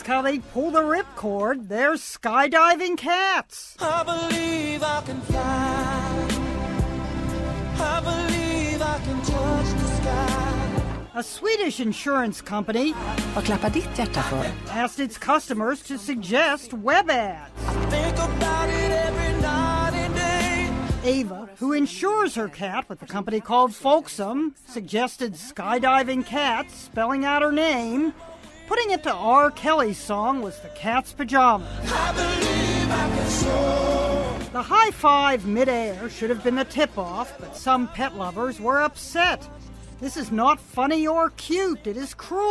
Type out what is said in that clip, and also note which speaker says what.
Speaker 1: ask how they pull the ripcord, they're skydiving cats.
Speaker 2: I believe I can fly. I believe I can touch the sky.
Speaker 1: A Swedish insurance company
Speaker 3: Vad klappar ditt hjärta för?
Speaker 1: asked its customers to suggest web ads.
Speaker 2: Think about it every night and day.
Speaker 1: Ava, who insures her cat with a company called Folksam, suggested skydiving cats, spelling out her name. Putting it to R. Kelly's song was the cat's pajamas.
Speaker 2: I believe I can soar.
Speaker 1: The high five midair should have been the tip-off, but some pet lovers were upset. This is not funny or cute, it is cruel.